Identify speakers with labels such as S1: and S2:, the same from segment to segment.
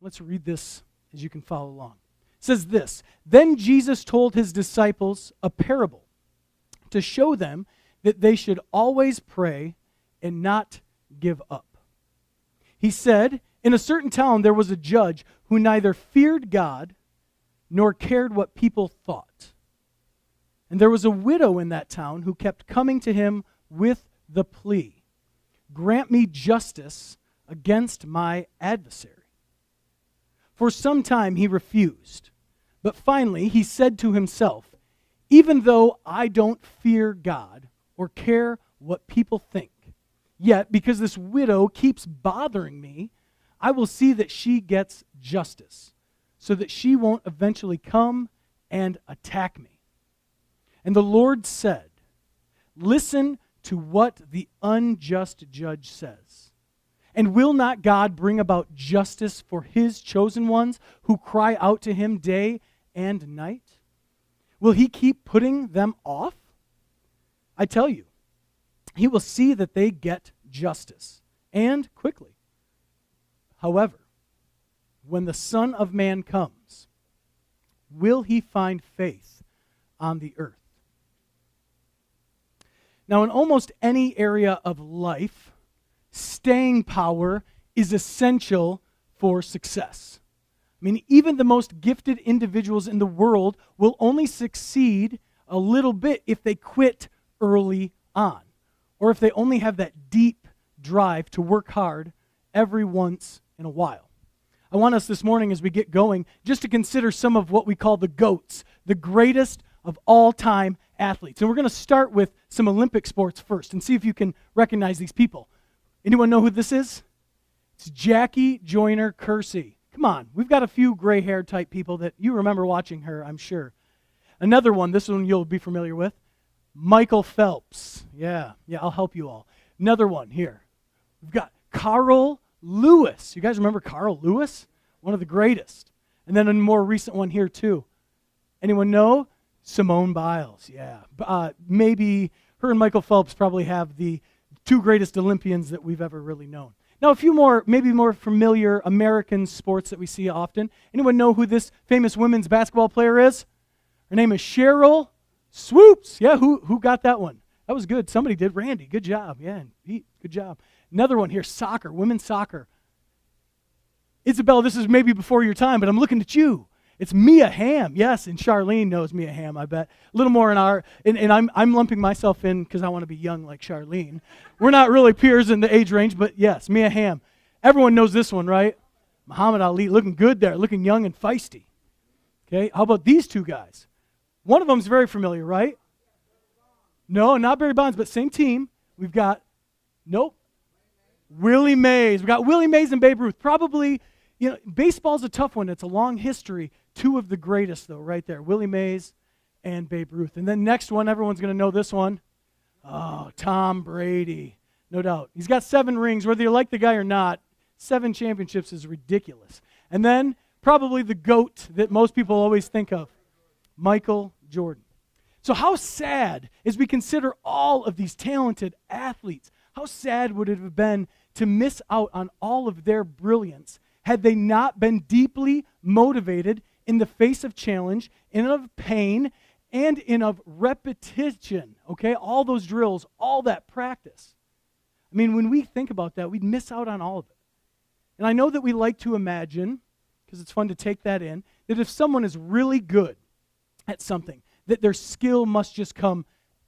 S1: Let's read this as you can follow along. It says this, "Then Jesus told his disciples a parable to show them that they should always pray and not give up. He said, in a certain town there was a judge who neither feared God nor cared what people thought. And there was a widow in that town who kept coming to him with the plea, 'Grant me justice against my adversary.' For some time he refused, but finally he said to himself, 'Even though I don't fear God or care what people think, yet because this widow keeps bothering me, I will see that she gets justice, so that she won't eventually come and attack me.' And the Lord said, 'Listen to what the unjust judge says. And will not God bring about justice for his chosen ones who cry out to him day and night? Will he keep putting them off? I tell you, he will see that they get justice, and quickly. However, when the Son of Man comes, will he find faith on the earth?" Now, in almost any area of life, staying power is essential for success. I mean, even the most gifted individuals in the world will only succeed a little bit if they quit early on, or if they only have that deep drive to work hard every once in a while. I want us this morning as we get going just to consider some of what we call the GOATs, the greatest of all-time athletes. And we're going to start with some Olympic sports first and see if you can recognize these people. Anyone know who this is? It's Jackie Joyner-Kersee. Come on, we've got a few gray-haired type people that you remember watching her, I'm sure. Another one, this one you'll be familiar with, Michael Phelps. Yeah, I'll help you all. Another one here. We've got Carl Lewis. You guys remember Carl Lewis? One of the greatest. And then a more recent one here too. Anyone know? Simone Biles, yeah. Maybe her and Michael Phelps probably have the two greatest Olympians that we've ever really known. Now, a few more, maybe more familiar American sports that we see often. Anyone know who this famous women's basketball player is? Her name is Cheryl Swoops. Yeah, who got that one? That was good. Somebody did. Randy, good job. Yeah, and Pete, good job. Another one here, soccer, women's soccer. Isabel, this is maybe before your time, but I'm looking at you. It's Mia Hamm, yes, and Charlene knows Mia Hamm, I bet. A little more in our, and I'm lumping myself in because I want to be young like Charlene. We're not really peers in the age range, but yes, Mia Hamm. Everyone knows this one, right? Muhammad Ali, looking good there, looking young and feisty. Okay, how about these two guys? One of them's very familiar, right? No, not Barry Bonds, but same team. We've got, Willie Mays. We've got Willie Mays and Babe Ruth. Probably, baseball's a tough one. It's a long history. Two of the greatest, though, right there. Willie Mays and Babe Ruth. And then next one, everyone's going to know this one. Oh, Tom Brady. No doubt. He's got 7 rings. Whether you like the guy or not, 7 championships is ridiculous. And then probably the GOAT that most people always think of, Michael Jordan. So how sad, as we consider all of these talented athletes, how sad would it have been to miss out on all of their brilliance had they not been deeply motivated in the face of challenge, in of pain, and in of repetition, okay? All those drills, all that practice. I mean, when we think about that, we'd miss out on all of it. And I know that we like to imagine, because it's fun to take that in, that if someone is really good at something, that their skill must just come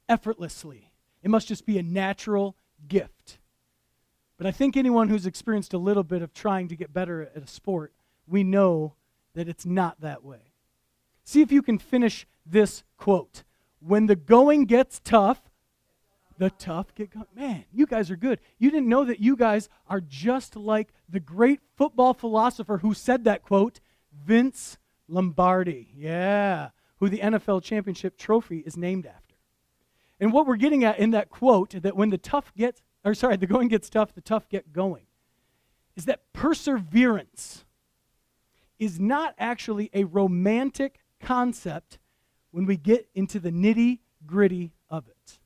S1: effortlessly. It must just be a natural gift. But I think anyone who's experienced a little bit of trying to get better at a sport, we know that it's not that way. See if you can finish this quote. When the going gets tough, the tough get going. Man, you guys are good. You didn't know that you guys are just like the great football philosopher who said that quote, Vince Lombardi. Yeah, who the NFL championship trophy is named after. And what we're getting at in that quote, that when the going gets tough, the tough get going, is that perseverance is not actually a romantic concept when we get into the nitty-gritty of it.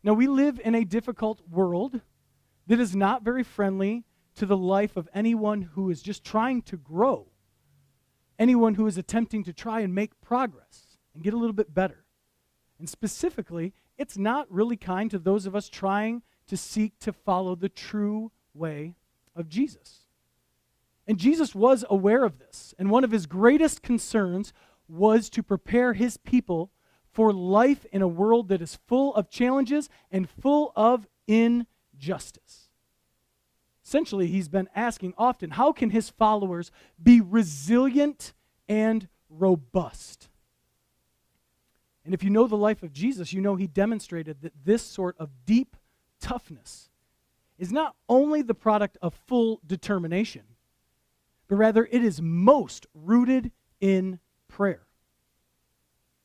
S1: Now, we live in a difficult world that is not very friendly to the life of anyone who is just trying to grow, anyone who is attempting to try and make progress and get a little bit better. And specifically, it's not really kind to those of us trying to seek to follow the true way of Jesus. And Jesus was aware of this, and one of his greatest concerns was to prepare his people for life in a world that is full of challenges and full of injustice. Essentially, he's been asking often, how can his followers be resilient and robust? And if you know the life of Jesus, you know he demonstrated that this sort of deep toughness is not only the product of full determination, but rather it is most rooted in prayer.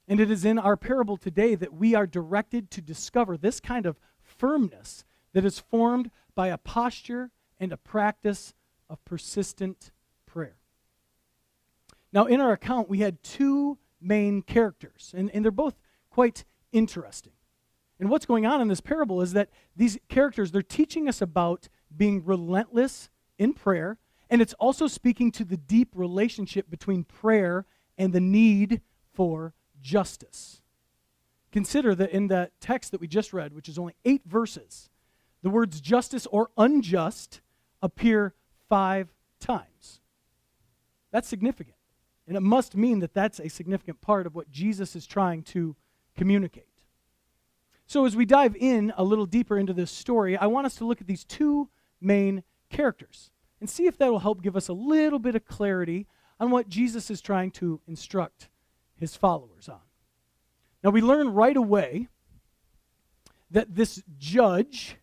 S1: And it is in our parable today that we are directed to discover this kind of firmness that is formed by a posture and a practice of persistent prayer. Now, in our account, we had two main characters, and they're both quite interesting. And what's going on in this parable is that these characters, they're teaching us about being relentless in prayer, and it's also speaking to the deep relationship between prayer and the need for justice. Consider that in that text that we just read, which is only 8 verses, the words justice or unjust appear 5 times. That's significant. And it must mean that that's a significant part of what Jesus is trying to communicate. So as we dive in a little deeper into this story, I want us to look at these two main characters and see if that will help give us a little bit of clarity on what Jesus is trying to instruct his followers on. Now we learn right away that this judge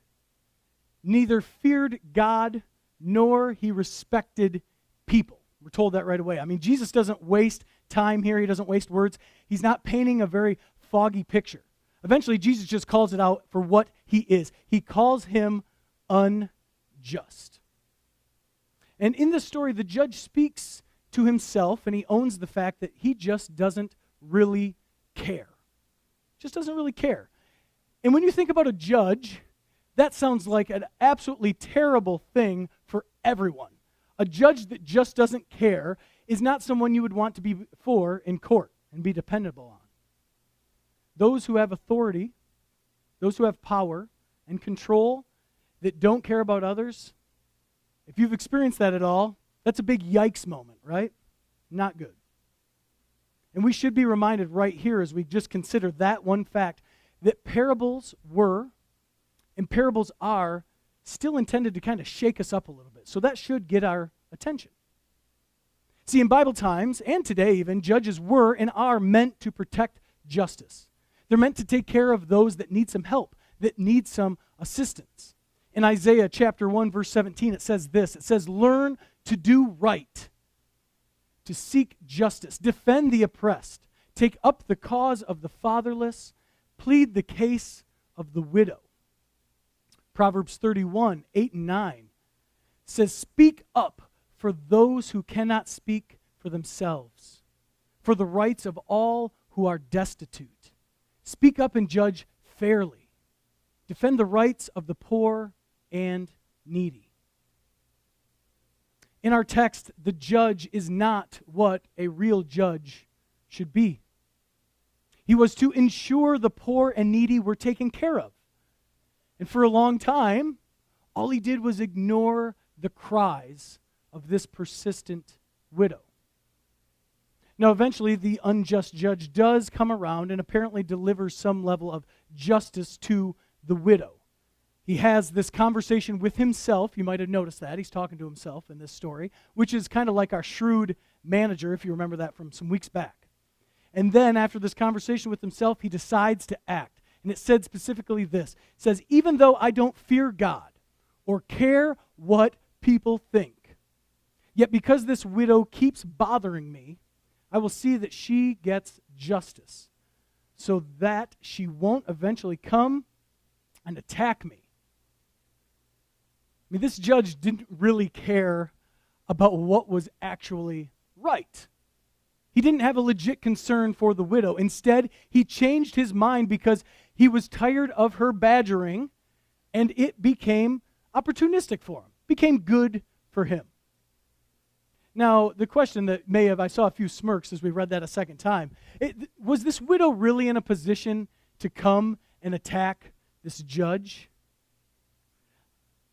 S1: neither feared God nor he respected people. We're told that right away. I mean, Jesus doesn't waste time here. He doesn't waste words. He's not painting a very foggy picture. Eventually, Jesus just calls it out for what he is. He calls him unjust. And in this story, the judge speaks to himself, and he owns the fact that he just doesn't really care. Just doesn't really care. And when you think about a judge, that sounds like an absolutely terrible thing for everyone. A judge that just doesn't care is not someone you would want to be for in court and be dependable on. Those who have authority, those who have power and control that don't care about others, if you've experienced that at all, that's a big yikes moment, right? Not good. And we should be reminded right here as we just consider that one fact that parables were and parables are still intended to kind of shake us up a little bit. So that should get our attention. See, in Bible times, and today even, judges were and are meant to protect justice. They're meant to take care of those that need some help, that need some assistance. In Isaiah chapter 1, verse 17, it says this. It says, "Learn to do right, to seek justice, defend the oppressed, take up the cause of the fatherless, plead the case of the widow." Proverbs 31, 8 and 9 says, "Speak up for those who cannot speak for themselves, for the rights of all who are destitute. Speak up and judge fairly. Defend the rights of the poor and needy." In our text, the judge is not what a real judge should be. He was to ensure the poor and needy were taken care of. And for a long time, all he did was ignore the cries of this persistent widow. Now, eventually, the unjust judge does come around and apparently delivers some level of justice to the widow. He has this conversation with himself. You might have noticed that. He's talking to himself in this story, which is kind of like our shrewd manager, if you remember that from some weeks back. And then, after this conversation with himself, he decides to act. And it said specifically this. It says, "Even though I don't fear God or care what people think, yet because this widow keeps bothering me, I will see that she gets justice so that she won't eventually come and attack me." I mean, this judge didn't really care about what was actually right. He didn't have a legit concern for the widow. Instead, he changed his mind because he was tired of her badgering, and it became opportunistic for him. became good for him. Now, the question that I saw a few smirks as we read that a second time. Was this widow really in a position to come and attack this judge?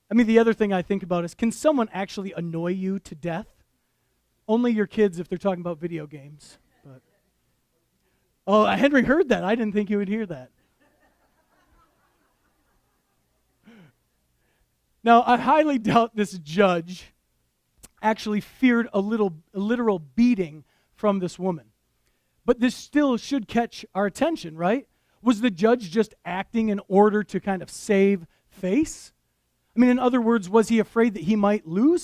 S1: I mean, the other thing I think about is, can someone actually annoy you to death? Only your kids if they're talking about video games. But oh, Henry heard that. I didn't think he would hear that. Now, I highly doubt this judge actually feared a literal beating from this woman. But this still should catch our attention, right? Was the judge just acting in order to kind of save face? I mean, in other words, was he afraid that he might lose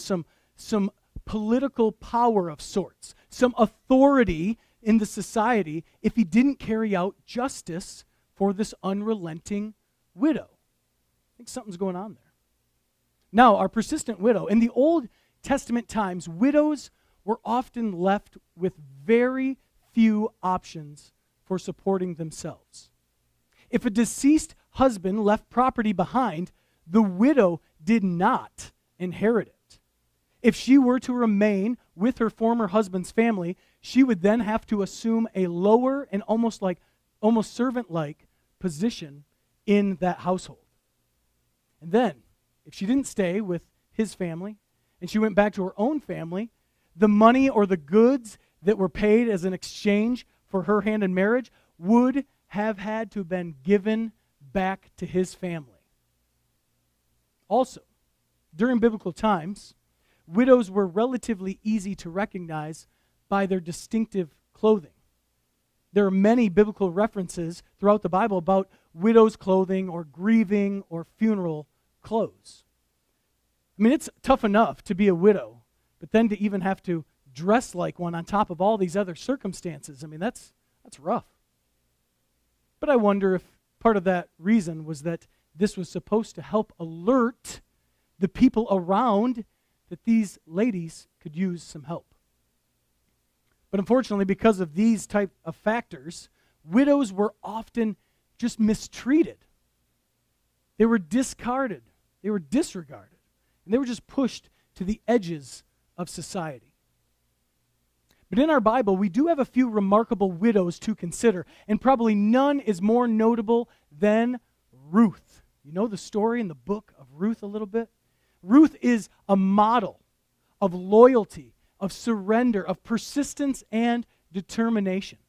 S1: some political power of sorts, some authority in the society if he didn't carry out justice for this unrelenting widow? I think something's going on there. Now, our persistent widow. In the Old Testament times, widows were often left with very few options for supporting themselves. If a deceased husband left property behind, the widow did not inherit it. If she were to remain with her former husband's family, she would then have to assume a lower and almost servant-like position in that household. And then, if she didn't stay with his family, and she went back to her own family, the money or the goods that were paid as an exchange for her hand in marriage would have had to have been given back to his family. Also, during biblical times, widows were relatively easy to recognize by their distinctive clothing. There are many biblical references throughout the Bible about widows' clothing or grieving or funeral clothes. I mean, it's tough enough to be a widow, but then to even have to dress like one on top of all these other circumstances, I mean, that's rough. But I wonder if part of that reason was that this was supposed to help alert the people around that these ladies could use some help. But unfortunately, because of these type of factors, widows were often just mistreated. They were discarded. They were disregarded. And they were just pushed to the edges of society. But in our Bible, we do have a few remarkable widows to consider, and probably none is more notable than Ruth. You know the story in the book of Ruth a little bit? Ruth is a model of loyalty, of surrender, of persistence and determination.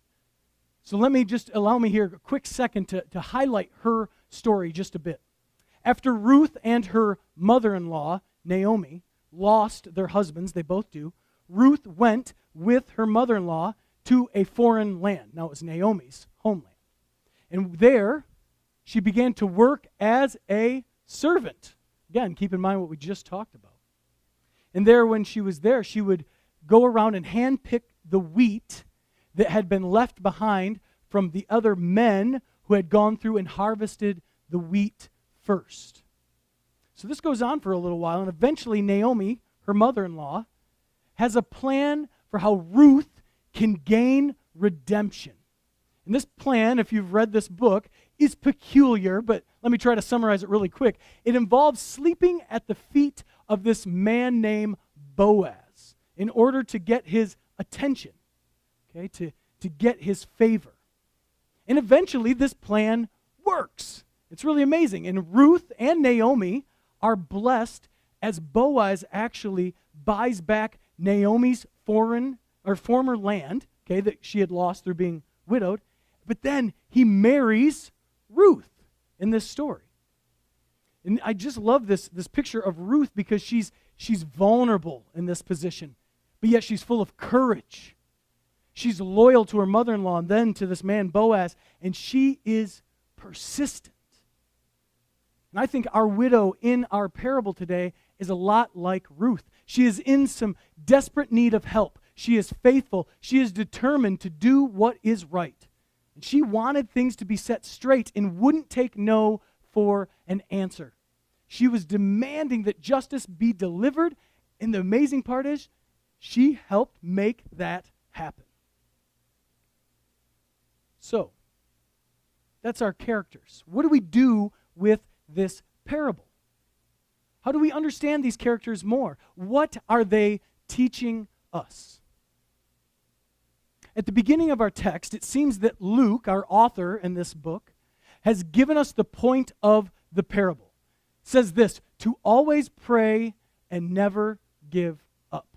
S1: So allow me here a quick second to highlight her story just a bit. After Ruth and her mother-in-law, Naomi, lost their husbands, they both do, Ruth went with her mother-in-law to a foreign land. Now it was Naomi's homeland. And there, she began to work as a servant. Again, keep in mind what we just talked about. And there, when she was there, she would go around and handpick the wheat that had been left behind from the other men who had gone through and harvested the wheat first. So this goes on for a little while, and eventually Naomi, her mother-in-law, has a plan for how Ruth can gain redemption. And this plan, if you've read this book, is peculiar, but let me try to summarize it really quick. It involves sleeping at the feet of this man named Boaz in order to get his attention, okay, to get his favor. And eventually this plan works. It's really amazing. And Ruth and Naomi are blessed as Boaz actually buys back Naomi's former land, okay, that she had lost through being widowed. But then he marries Ruth in this story. And I just love this picture of Ruth because she's vulnerable in this position, but yet she's full of courage. She's loyal to her mother-in-law and then to this man Boaz, and she is persistent. And I think our widow in our parable today is a lot like Ruth. She is in some desperate need of help. She is faithful. She is determined to do what is right. And she wanted things to be set straight and wouldn't take no for an answer. She was demanding that justice be delivered, and the amazing part is she helped make that happen. So, that's our characters. What do we do with this parable? How do we understand these characters more? What are they teaching us? At the beginning of our text, it seems that Luke, our author in this book, has given us the point of the parable. It says this, to always pray and never give up.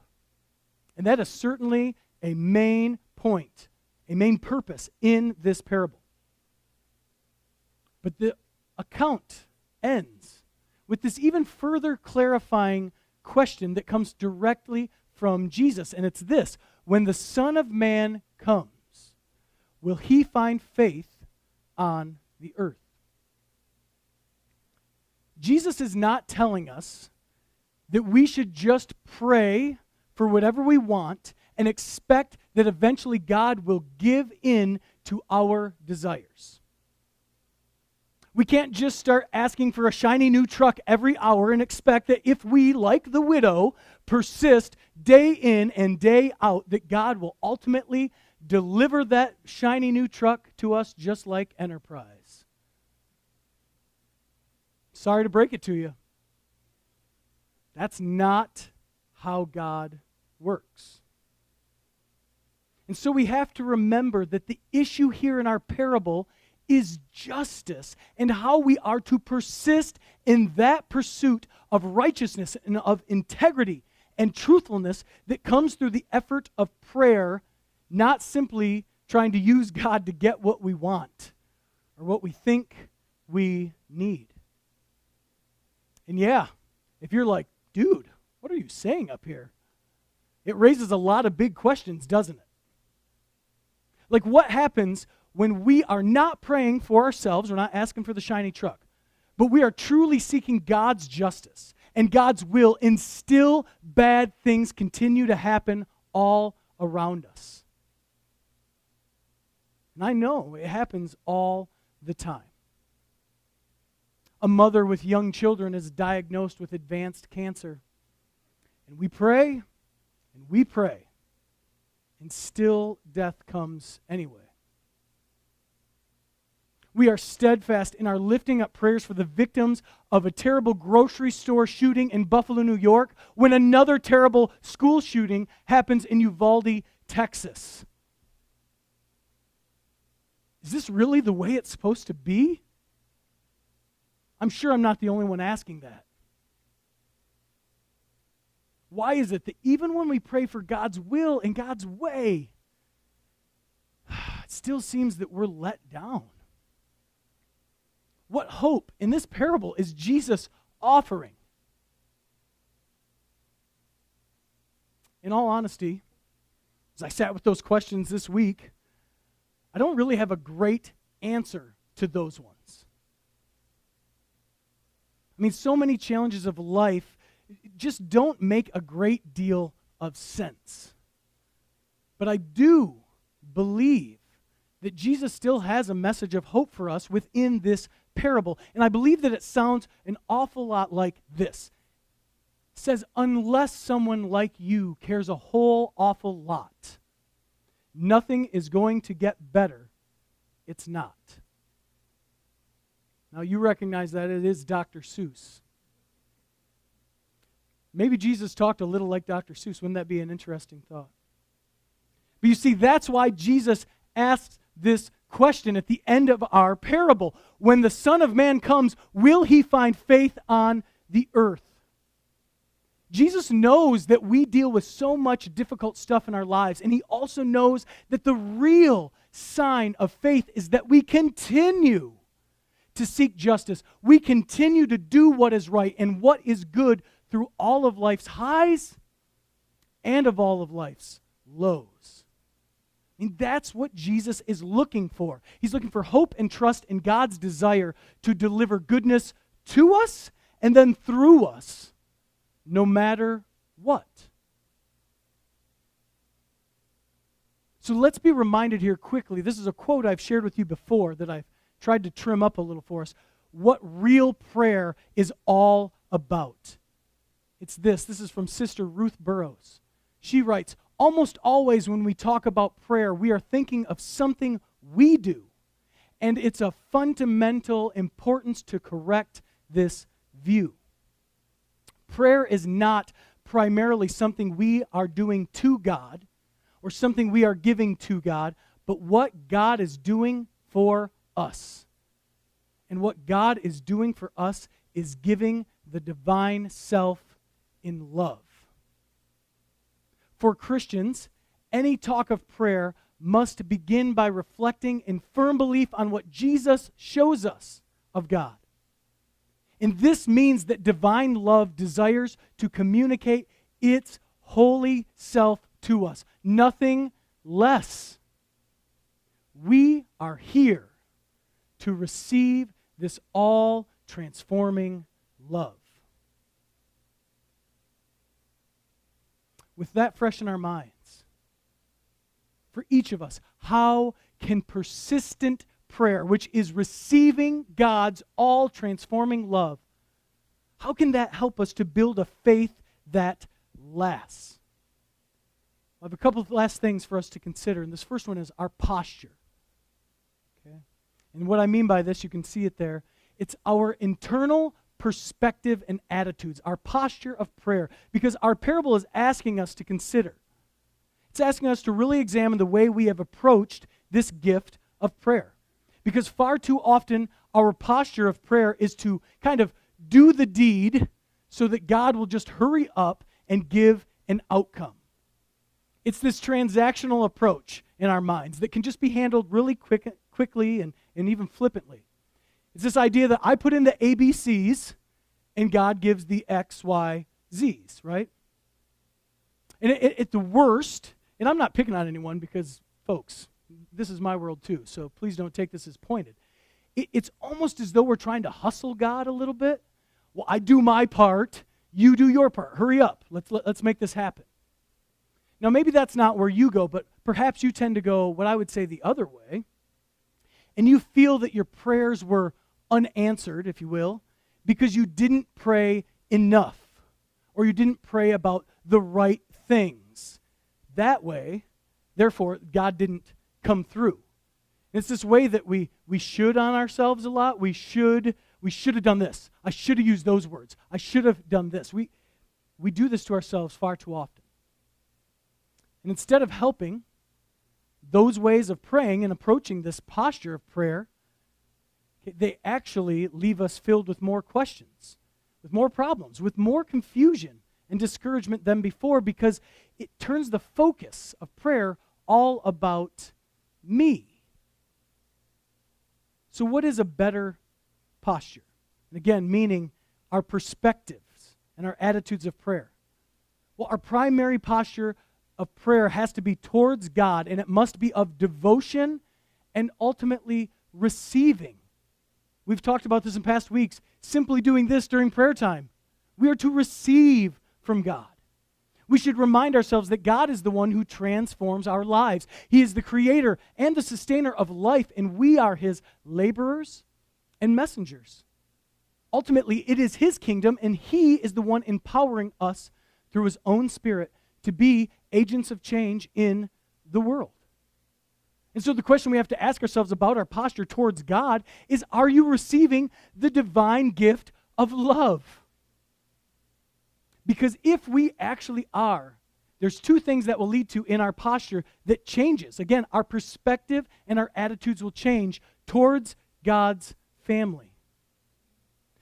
S1: And that is certainly a main point, a main purpose in this parable. But the account ends with this even further clarifying question that comes directly from Jesus. And it's this, when the Son of Man comes, will he find faith on the earth? Jesus is not telling us that we should just pray for whatever we want and expect that eventually God will give in to our desires. We can't just start asking for a shiny new truck every hour and expect that if we, like the widow, persist day in and day out, that God will ultimately deliver that shiny new truck to us just like Enterprise. Sorry to break it to you. That's not how God works. And so we have to remember that the issue here in our parable is justice and how we are to persist in that pursuit of righteousness and of integrity and truthfulness that comes through the effort of prayer, not simply trying to use God to get what we want or what we think we need. And yeah, if you're like, dude, what are you saying up here? It raises a lot of big questions, doesn't it? Like, what happens when we are not praying for ourselves, we're not asking for the shiny truck, but we are truly seeking God's justice and God's will, and still bad things continue to happen all around us? And I know it happens all the time. A mother with young children is diagnosed with advanced cancer. And we pray, and still death comes anyway. We are steadfast in our lifting up prayers for the victims of a terrible grocery store shooting in Buffalo, New York, when another terrible school shooting happens in Uvalde, Texas. Is this really the way it's supposed to be? I'm sure I'm not the only one asking that. Why is it that even when we pray for God's will and God's way, it still seems that we're let down? What hope in this parable is Jesus offering? In all honesty, as I sat with those questions this week, I don't really have a great answer to those ones. I mean, so many challenges of life just don't make a great deal of sense. But I do believe that Jesus still has a message of hope for us within this parable. And I believe that it sounds an awful lot like this. It says, unless someone like you cares a whole awful lot, nothing is going to get better. It's not. Now you recognize that it is Dr. Seuss. Maybe Jesus talked a little like Dr. Seuss. Wouldn't that be an interesting thought? But you see, that's why Jesus asks this question at the end of our parable. When the Son of Man comes, will he find faith on the earth? Jesus knows that we deal with so much difficult stuff in our lives, and he also knows that the real sign of faith is that we continue to seek justice. We continue to do what is right and what is good through all of life's highs and of all of life's lows. I mean, that's what Jesus is looking for. He's looking for hope and trust in God's desire to deliver goodness to us and then through us, no matter what. So let's be reminded here quickly. This is a quote I've shared with you before that I've tried to trim up a little for us. What real prayer is all about. It's this. This is from Sister Ruth Burroughs. She writes, almost always when we talk about prayer, we are thinking of something we do. And it's of fundamental importance to correct this view. Prayer is not primarily something we are doing to God or something we are giving to God, but what God is doing for us. And what God is doing for us is giving the divine self in love. For Christians, any talk of prayer must begin by reflecting in firm belief on what Jesus shows us of God. And this means that divine love desires to communicate its holy self to us, nothing less. We are here to receive this all-transforming love. With that fresh in our minds, for each of us, how can persistent prayer, which is receiving God's all-transforming love, how can that help us to build a faith that lasts? I have a couple of last things for us to consider, and this first one is our posture. Okay? And what I mean by this, you can see it there, it's our internal perspective and attitudes, our posture of prayer, because our parable is asking us to consider. It's asking us to really examine the way we have approached this gift of prayer. Because far too often, our posture of prayer is to kind of do the deed so that God will just hurry up and give an outcome. It's this transactional approach in our minds that can just be handled really quickly and even flippantly. It's this idea that I put in the ABCs and God gives the X, Y, Zs, right? And at the worst, and I'm not picking on anyone because, folks, this is my world too, so please don't take this as pointed. It's almost as though we're trying to hustle God a little bit. Well, I do my part, you do your part. Hurry up, let's make this happen. Now, maybe that's not where you go, but perhaps you tend to go what I would say the other way, and you feel that your prayers were unanswered, if you will, because you didn't pray enough, or you didn't pray about the right things. That way, therefore, God didn't come through. And it's this way that we should on ourselves a lot. We should have done this. I should have used those words. I should have done this. We do this to ourselves far too often. And instead of helping those ways of praying and approaching this posture of prayer, they actually leave us filled with more questions, with more problems, with more confusion and discouragement than before, because it turns the focus of prayer all about me. So what is a better posture? And again, meaning our perspectives and our attitudes of prayer. Well, our primary posture of prayer has to be towards God, and it must be of devotion and ultimately receiving. We've talked about this in past weeks, simply doing this during prayer time. We are to receive from God. We should remind ourselves that God is the one who transforms our lives. He is the creator and the sustainer of life, and we are his laborers and messengers. Ultimately, it is his kingdom, and he is the one empowering us through his own Spirit to be agents of change in the world. And so the question we have to ask ourselves about our posture towards God is, are you receiving the divine gift of love? Because if we actually are, there's two things that will lead to in our posture that changes. Again, our perspective and our attitudes will change towards God's family.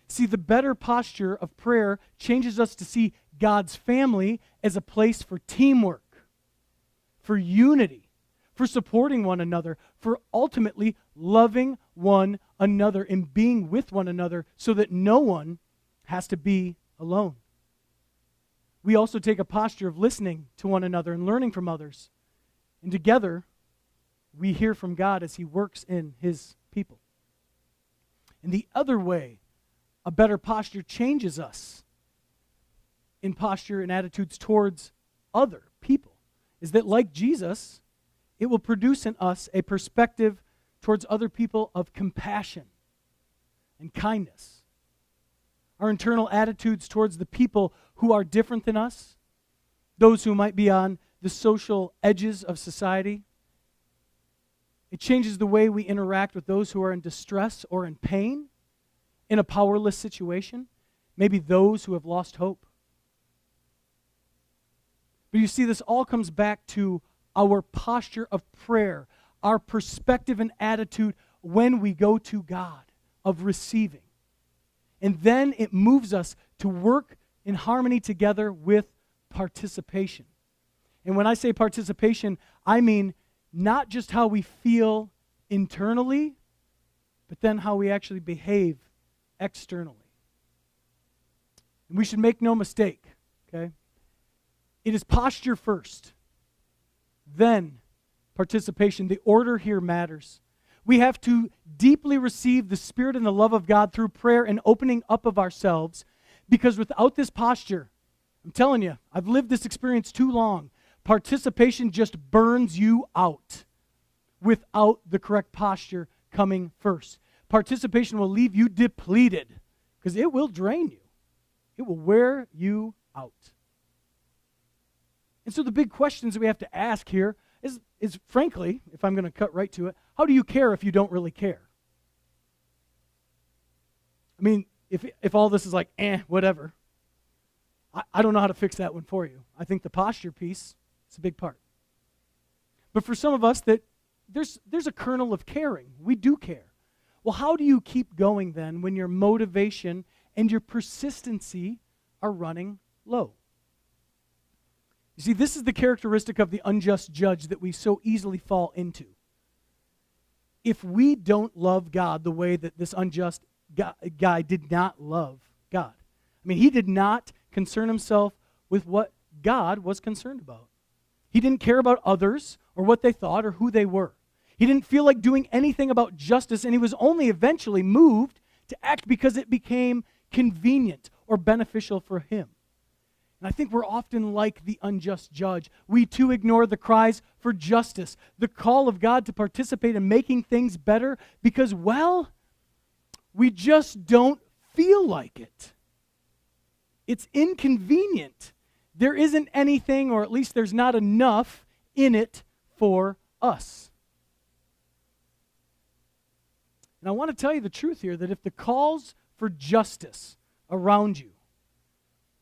S1: See, the better posture of prayer changes us to see God's family as a place for teamwork, for unity, for supporting one another, for ultimately loving one another and being with one another so that no one has to be alone. We also take a posture of listening to one another and learning from others. And together, we hear from God as he works in his people. And the other way a better posture changes us in posture and attitudes towards other people is that, like Jesus, it will produce in us a perspective towards other people of compassion and kindness. Our internal attitudes towards the people who are different than us, those who might be on the social edges of society. It changes the way we interact with those who are in distress or in pain, in a powerless situation, maybe those who have lost hope. But you see, this all comes back to our posture of prayer, our perspective and attitude when we go to God, of receiving. And then it moves us to work in harmony together with participation. And when I say participation, I mean not just how we feel internally, but then how we actually behave externally. And we should make no mistake, okay? It is posture first, then participation. The order here matters. We have to deeply receive the Spirit and the love of God through prayer and opening up of ourselves, because without this posture, I'm telling you, I've lived this experience too long. Participation just burns you out without the correct posture coming first. Participation will leave you depleted because it will drain you. It will wear you out. And so the big questions that we have to ask here is frankly, if I'm going to cut right to it, how do you care if you don't really care? I mean, if all this is like, whatever, I don't know how to fix that one for you. I think the posture piece is a big part. But for some of us, that there's a kernel of caring. We do care. Well, how do you keep going then when your motivation and your persistency are running low? You see, this is the characteristic of the unjust judge that we so easily fall into. If we don't love God the way that this unjust guy did not love God. I mean, he did not concern himself with what God was concerned about. He didn't care about others or what they thought or who they were. He didn't feel like doing anything about justice, and he was only eventually moved to act because it became convenient or beneficial for him. And I think we're often like the unjust judge. We too ignore the cries for justice, the call of God to participate in making things better because, well, we just don't feel like it. It's inconvenient. There isn't anything, or at least there's not enough in it for us. And I want to tell you the truth here, that if the calls for justice around you,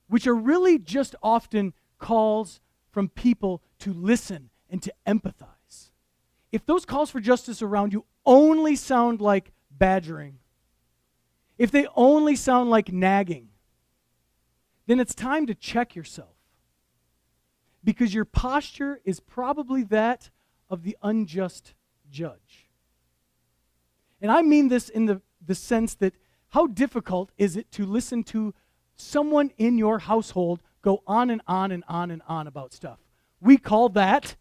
S1: which are really just often calls from people to listen and to empathize, if those calls for justice around you only sound like badgering, if they only sound like nagging, then it's time to check yourself. Because your posture is probably that of the unjust judge. And I mean this in the sense that how difficult is it to listen to someone in your household go on and on and on and on about stuff? We call that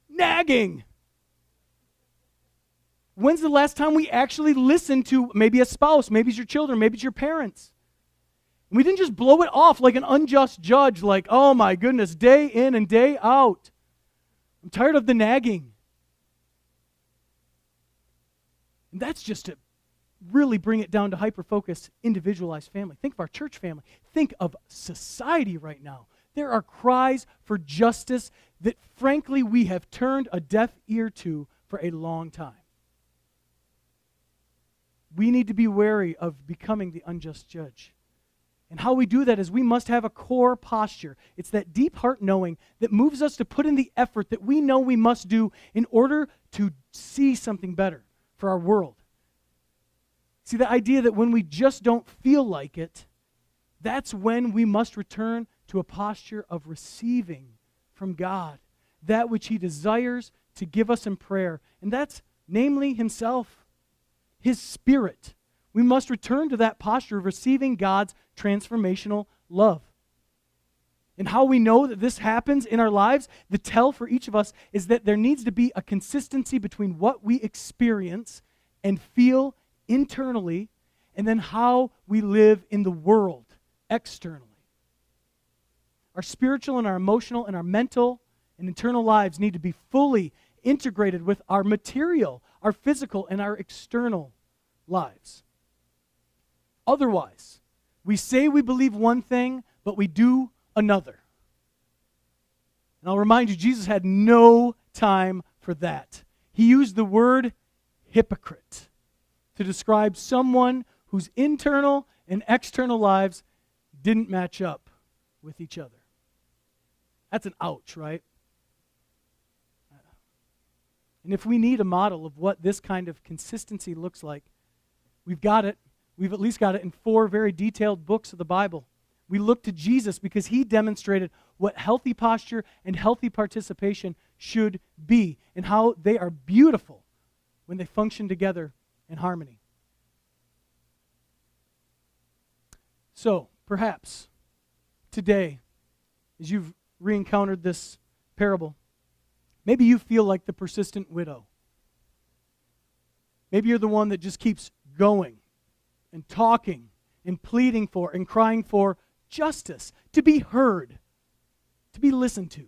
S1: nagging. When's the last time we actually listened to maybe a spouse, maybe it's your children, maybe it's your parents? And we didn't just blow it off like an unjust judge, like, oh my goodness, day in and day out. I'm tired of the nagging. And that's just to really bring it down to hyper-focus, individualized family. Think of our church family. Think of society right now. There are cries for justice that, frankly, we have turned a deaf ear to for a long time. We need to be wary of becoming the unjust judge. And how we do that is we must have a core posture. It's that deep heart knowing that moves us to put in the effort that we know we must do in order to see something better for our world. See, the idea that when we just don't feel like it, that's when we must return to a posture of receiving from God that which He desires to give us in prayer. And that's namely Himself, His Spirit. We must return to that posture of receiving God's transformational love. And how we know that this happens in our lives, the tell for each of us is that there needs to be a consistency between what we experience and feel internally and then how we live in the world externally. Our spiritual and our emotional and our mental and internal lives need to be fully integrated with our material, our physical, and our external lives. Otherwise, we say we believe one thing, but we do another. And I'll remind you, Jesus had no time for that. He used the word hypocrite to describe someone whose internal and external lives didn't match up with each other. That's an ouch, right? And if we need a model of what this kind of consistency looks like, we've got it. We've at least got it in 4 very detailed books of the Bible. We look to Jesus because he demonstrated what healthy posture and healthy participation should be and how they are beautiful when they function together in harmony. So, perhaps today, as you've re-encountered this parable, maybe you feel like the persistent widow. Maybe you're the one that just keeps going and talking and pleading for and crying for justice, to be heard, to be listened to.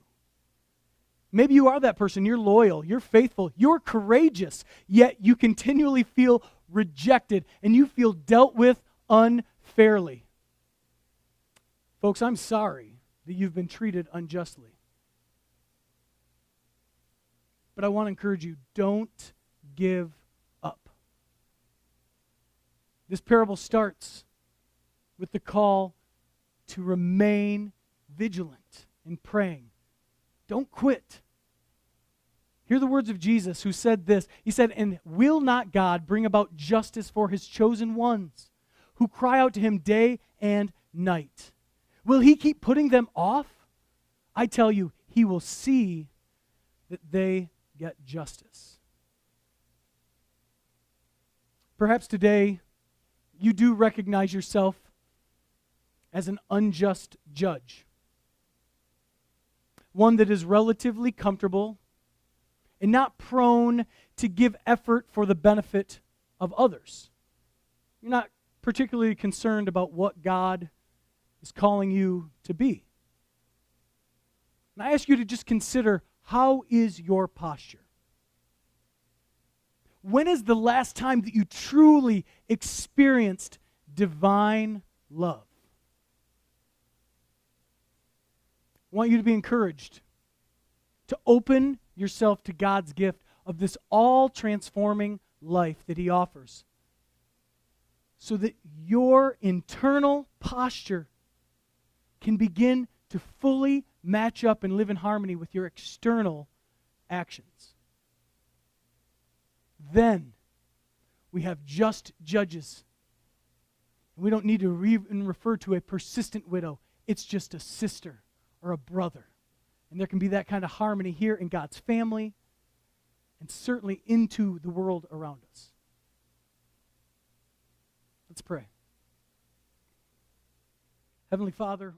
S1: Maybe you are that person. You're loyal, you're faithful, you're courageous, yet you continually feel rejected and you feel dealt with unfairly. Folks, I'm sorry that you've been treated unjustly. But I want to encourage you, don't give up. This parable starts with the call to remain vigilant in praying. Don't quit. Hear the words of Jesus who said this. He said, "And will not God bring about justice for his chosen ones who cry out to him day and night? Will he keep putting them off? I tell you, he will see that they get justice." Perhaps today you do recognize yourself as an unjust judge, one that is relatively comfortable and not prone to give effort for the benefit of others. You're not particularly concerned about what God is calling you to be. And I ask you to just consider, how is your posture? When is the last time that you truly experienced divine love? I want you to be encouraged to open yourself to God's gift of this all-transforming life that he offers, so that your internal posture can begin to fully match up and live in harmony with your external actions. Then we have just judges. And we don't need to even refer to a persistent widow. It's just a sister or a brother. And there can be that kind of harmony here in God's family and certainly into the world around us. Let's pray. Heavenly Father,